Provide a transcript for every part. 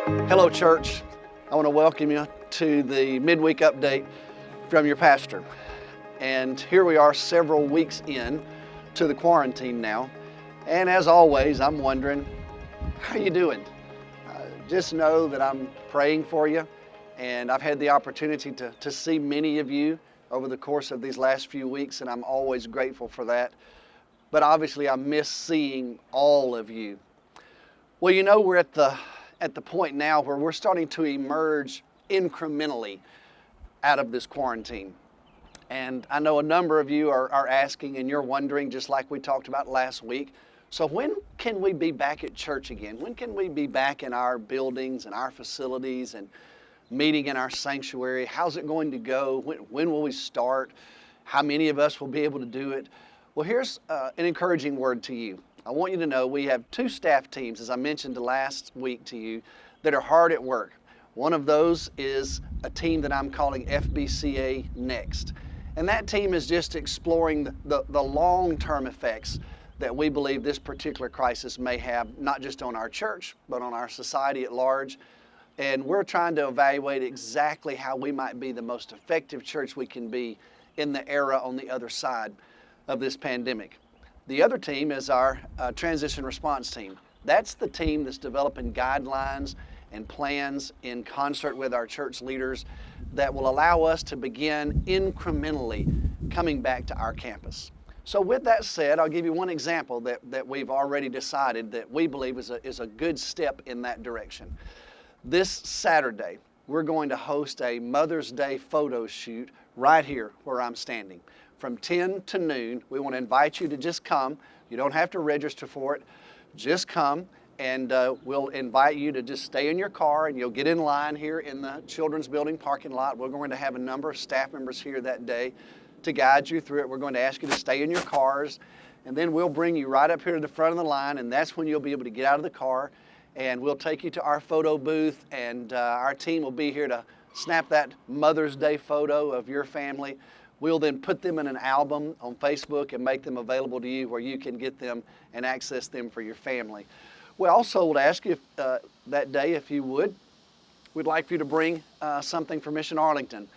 Hello, church. I want to welcome you to the midweek update from your pastor. And here we are several weeks in to the quarantine now. And as always, I'm wondering, how you doing? Just know that I'm praying for you. And I've had the opportunity to see many of you over the course of these last few weeks, and I'm always grateful for that. But obviously, I miss seeing all of you. Well, you know, we're at the point now where we're starting to emerge incrementally out of this quarantine. And I know a number of you are asking and you're wondering, just like we talked about last week, so when can we be back at church again? When can we be back in our buildings and our facilities and meeting in our sanctuary? How's it going to go? When will we start? How many of us will be able to do it? Well, here's an encouraging word to you. I want you to know we have two staff teams, as I mentioned last week to you, that are hard at work. One of those is a team that I'm calling FBCA Next. And that team is just exploring the long-term effects that we believe this particular crisis may have, not just on our church, but on our society at large. And we're trying to evaluate exactly how we might be the most effective church we can be in the era on the other side of this pandemic. The other team is our transition response team. That's the team that's developing guidelines and plans in concert with our church leaders that will allow us to begin incrementally coming back to our campus. So with that said, I'll give you one example that we've already decided that we believe is a good step in that direction. This Saturday, we're going to host a Mother's Day photo shoot right here where I'm standing. From 10 to noon, we want to invite you to just come. You don't have to register for it. Just come, and we'll invite you to just stay in your car, and you'll get in line here in the Children's Building parking lot. We're going to have a number of staff members here that day to guide you through it. We're going to ask you to stay in your cars, and then we'll bring you right up here to the front of the line, and that's when you'll be able to get out of the car, and we'll take you to our photo booth, and our team will be here to snap that Mother's Day photo of your family. We'll then put them in an album on Facebook and make them available to you where you can get them and access them for your family. We also would ask you if, that day, if you would, we'd like for you to bring something for Mission Arlington.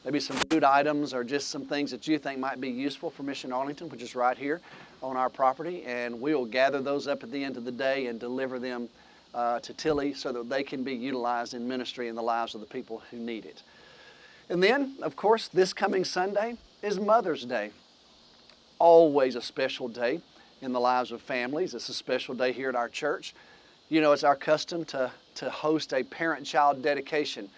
Maybe some food items or just some things that you think might be useful for Mission Arlington, which is right here on our property. And we'll gather those up at the end of the day and deliver them to Tilly so that they can be utilized in ministry in the lives of the people who need it. And then, of course, this coming Sunday is Mother's Day. Always a special day in the lives of families. It's a special day here at our church. You know, it's our custom to host a parent-child dedication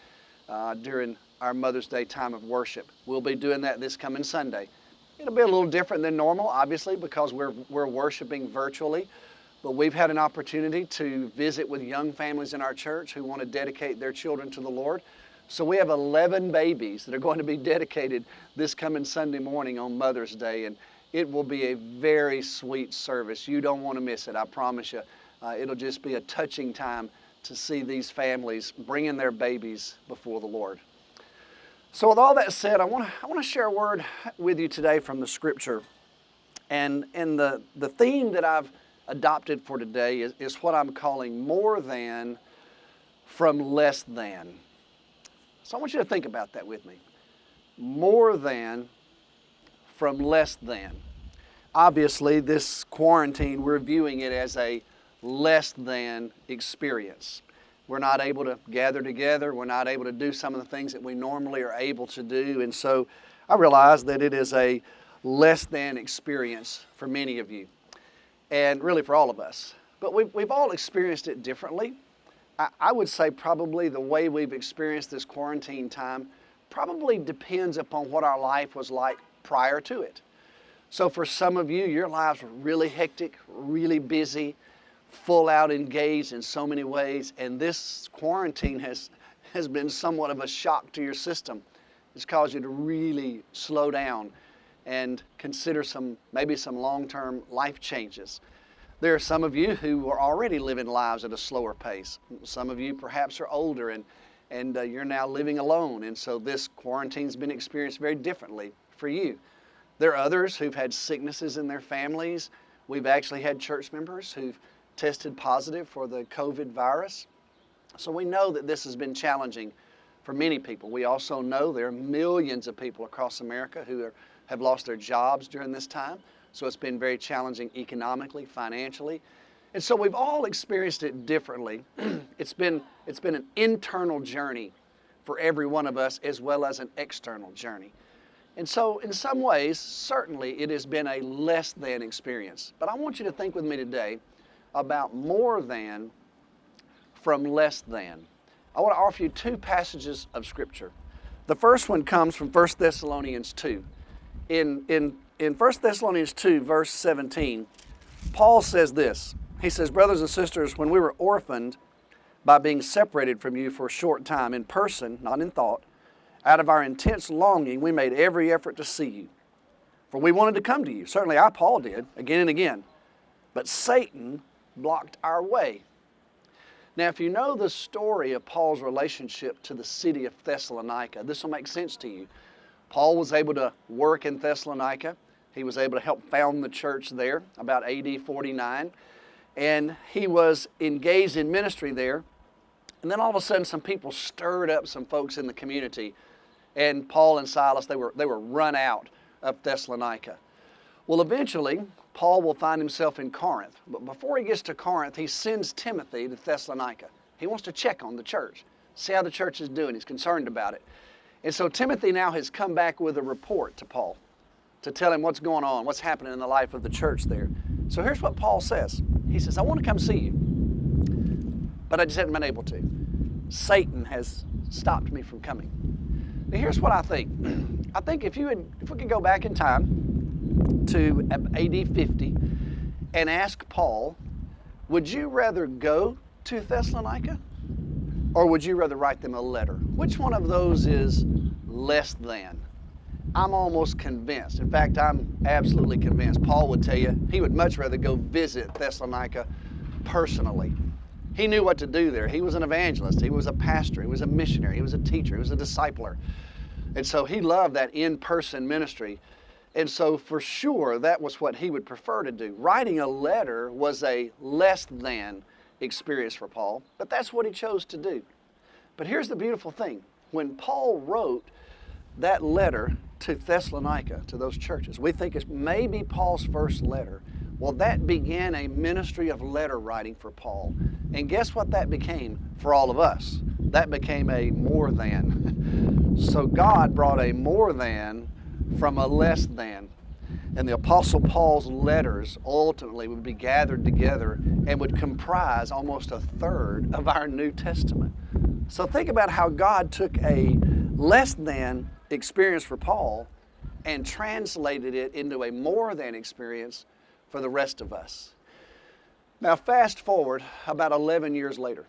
during our Mother's Day time of worship. We'll be doing that this coming Sunday. It'll be a little different than normal, obviously, because we're worshiping virtually. But we've had an opportunity to visit with young families in our church who want to dedicate their children to the Lord. So we have 11 babies that are going to be dedicated this coming Sunday morning on Mother's Day, and it will be a very sweet service. You don't want to miss it, I promise you. It'll just be a touching time to see these families bringing their babies before the Lord. So with all that said, I want to share a word with you today from the Scripture. And the theme that I've adopted for today is what I'm calling more than from less than. So I want you to think about that with me. More than from less than. Obviously, this quarantine, we're viewing it as a less than experience. We're not able to gather together. We're not able to do some of the things that we normally are able to do. And so I realize that it is a less than experience for many of you, and really for all of us. But we've all experienced it differently. I would say probably the way we've experienced this quarantine time probably depends upon what our life was like prior to it. So for some of you, your lives were really hectic, really busy, full out engaged in so many ways, and this quarantine has been somewhat of a shock to your system. It's caused you to really slow down and consider maybe some long-term life changes. There are some of you who are already living lives at a slower pace. Some of you perhaps are older and you're now living alone, and so this quarantine's been experienced very differently for you. There are others who've had sicknesses in their families. We've actually had church members who've tested positive for the COVID virus. So we know that this has been challenging for many people. We also know there are millions of people across America who have lost their jobs during this time. So it's been very challenging economically, financially. And so we've all experienced it differently. It's been an internal journey for every one of us, as well as an external journey. And so in some ways, certainly it has been a less than experience. But I want you to think with me today about more than from less than. I want to offer you two passages of Scripture. The first one comes from 1 Thessalonians 2. In 1 Thessalonians 2, verse 17, Paul says this. He says, "Brothers and sisters, when we were orphaned by being separated from you for a short time, in person, not in thought, out of our intense longing, we made every effort to see you. For we wanted to come to you. Certainly I, Paul, did, again and again. But Satan blocked our way." Now, if you know the story of Paul's relationship to the city of Thessalonica, this will make sense to you. Paul was able to work in Thessalonica. He was able to help found the church there about AD 49. And he was engaged in ministry there. And then all of a sudden some people stirred up some folks in the community. And Paul and Silas, they were run out of Thessalonica. Well, eventually, Paul will find himself in Corinth. But before he gets to Corinth, he sends Timothy to Thessalonica. He wants to check on the church, see how the church is doing. He's concerned about it. And so Timothy now has come back with a report to Paul to tell him what's going on, what's happening in the life of the church there. So here's what Paul says. He says, "I want to come see you, but I just haven't been able to. Satan has stopped me from coming." Now here's what I think. I think if we could go back in time to AD 50 and ask Paul, would you rather go to Thessalonica or would you rather write them a letter? Which one of those is less than? I'm almost convinced. In fact, I'm absolutely convinced. Paul would tell you he would much rather go visit Thessalonica personally. He knew what to do there. He was an evangelist. He was a pastor. He was a missionary. He was a teacher. He was a discipler. And so he loved that in-person ministry. And so for sure, that was what he would prefer to do. Writing a letter was a less than experience for Paul, but that's what he chose to do. But here's the beautiful thing. When Paul wrote that letter to Thessalonica, to those churches, we think it's maybe Paul's first letter. Well, that began a ministry of letter writing for Paul. And guess what that became for all of us? That became a more than. So God brought a more than from a less than. And the Apostle Paul's letters ultimately would be gathered together and would comprise almost a third of our New Testament. So think about how God took a less than experience for Paul and translated it into a more than experience for the rest of us. Now fast forward about 11 years later,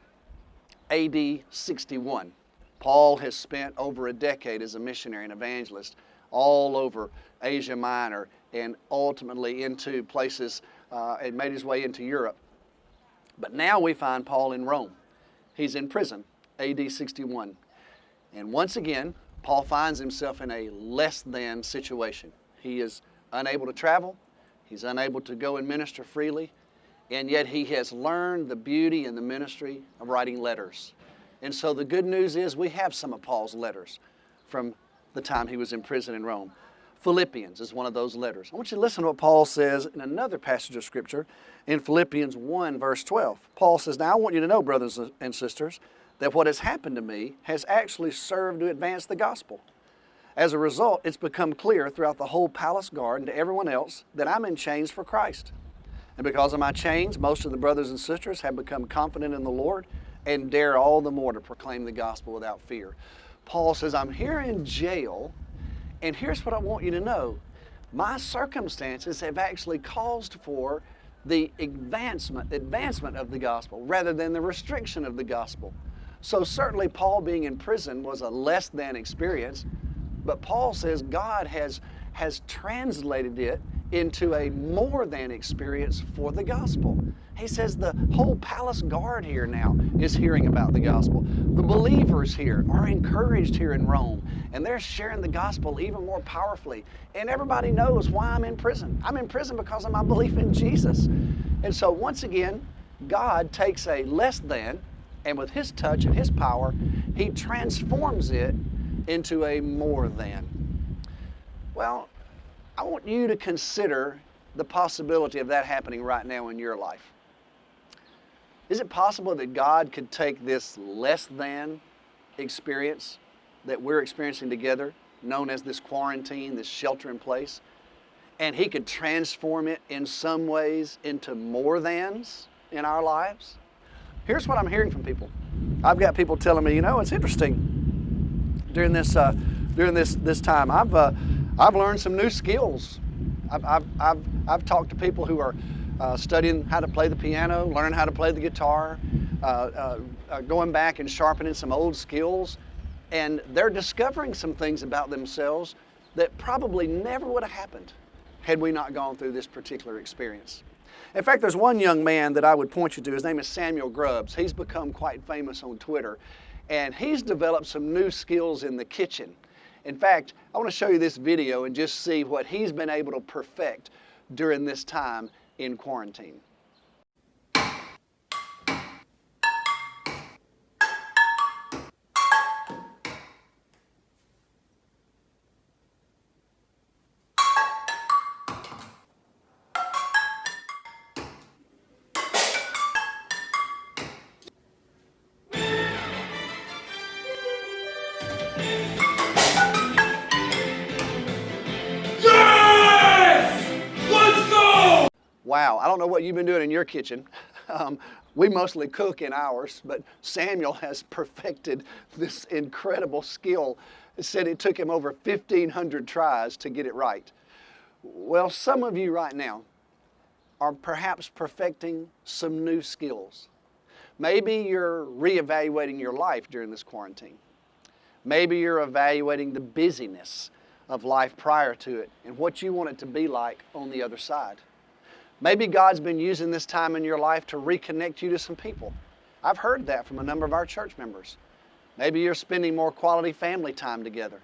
AD 61. Paul has spent over a decade as a missionary and evangelist all over Asia Minor and ultimately into places and made his way into Europe. But now we find Paul in Rome. He's in prison, AD 61. And once again, Paul finds himself in a less than situation. He is unable to travel. He's unable to go and minister freely. And yet he has learned the beauty and the ministry of writing letters. And so the good news is we have some of Paul's letters from the time he was in prison in Rome. Philippians is one of those letters. I want you to listen to what Paul says in another passage of Scripture in Philippians 1, verse 12. Paul says, "Now I want you to know, brothers and sisters, that what has happened to me has actually served to advance the gospel. As a result, it's become clear throughout the whole palace guard and to everyone else that I'm in chains for Christ. And because of my chains, most of the brothers and sisters have become confident in the Lord and dare all the more to proclaim the gospel without fear." Paul says, I'm here in jail, and here's what I want you to know. My circumstances have actually caused for the advancement of the gospel rather than the restriction of the gospel. So certainly Paul being in prison was a less than experience, but Paul says God has translated it into a more than experience for the gospel. He says the whole palace guard here now is hearing about the gospel. The believers here are encouraged here in Rome, and they're sharing the gospel even more powerfully. And everybody knows why I'm in prison. I'm in prison because of my belief in Jesus. And so once again, God takes a less than And with His touch and His power, He transforms it into a more than. Well, I want you to consider the possibility of that happening right now in your life. Is it possible that God could take this less than experience that we're experiencing together, known as this quarantine, this shelter in place, and He could transform it in some ways into more thans in our lives? Here's what I'm hearing from people. I've got people telling me, it's interesting. During this time, I've learned some new skills. I've talked to people who are studying how to play the piano, learning how to play the guitar, going back and sharpening some old skills, and they're discovering some things about themselves that probably never would have happened had we not gone through this particular experience. In fact, there's one young man that I would point you to. His name is Samuel Grubbs. He's become quite famous on Twitter, and he's developed some new skills in the kitchen. In fact, I want to show you this video and just see what he's been able to perfect during this time in quarantine. Wow, I don't know what you've been doing in your kitchen. We mostly cook in ours, but Samuel has perfected this incredible skill. He said it took him over 1,500 tries to get it right. Well, some of you right now are perhaps perfecting some new skills. Maybe you're reevaluating your life during this quarantine. Maybe you're evaluating the busyness of life prior to it and what you want it to be like on the other side. Maybe God's been using this time in your life to reconnect you to some people. I've heard that from a number of our church members. Maybe you're spending more quality family time together.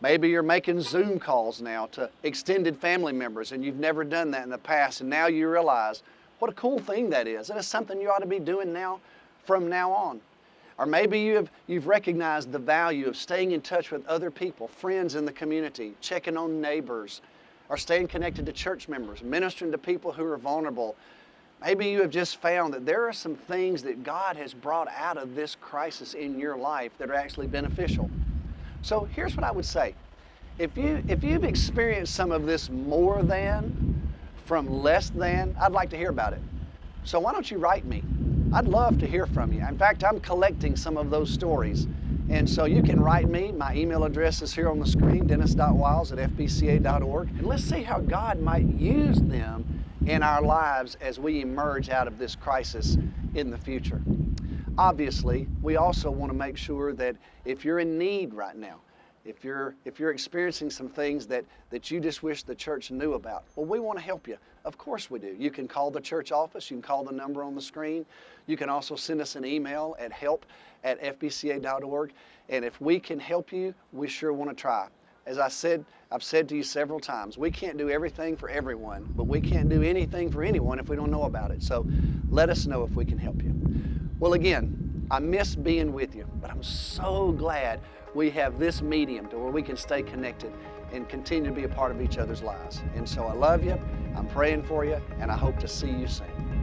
Maybe you're making Zoom calls now to extended family members and you've never done that in the past, and now you realize what a cool thing that is. And it's something you ought to be doing now from now on. Or maybe you've recognized the value of staying in touch with other people, friends in the community, checking on neighbors, or staying connected to church members, ministering to people who are vulnerable. Maybe you have just found that there are some things that God has brought out of this crisis in your life that are actually beneficial. So here's what I would say. If you've experienced some of this more than from less than, I'd like to hear about it. So why don't you write me? I'd love to hear from you. In fact, I'm collecting some of those stories. And so you can write me. My email address is here on the screen, dennis.wiles@fbca.org. And let's see how God might use them in our lives as we emerge out of this crisis in the future. Obviously, we also want to make sure that if you're in need right now, if you're experiencing some things that you just wish the church knew about, well, we want to help you. Of course we do. You can call the church office. You can call the number on the screen. You can also send us an email at help@fbca.org. And if we can help you, we sure want to try. As I've said to you several times, we can't do everything for everyone, but we can't do anything for anyone if we don't know about it. So let us know if we can help you. Well, again, I miss being with you, but I'm so glad we have this medium to where we can stay connected and continue to be a part of each other's lives. And so I love you, I'm praying for you, and I hope to see you soon.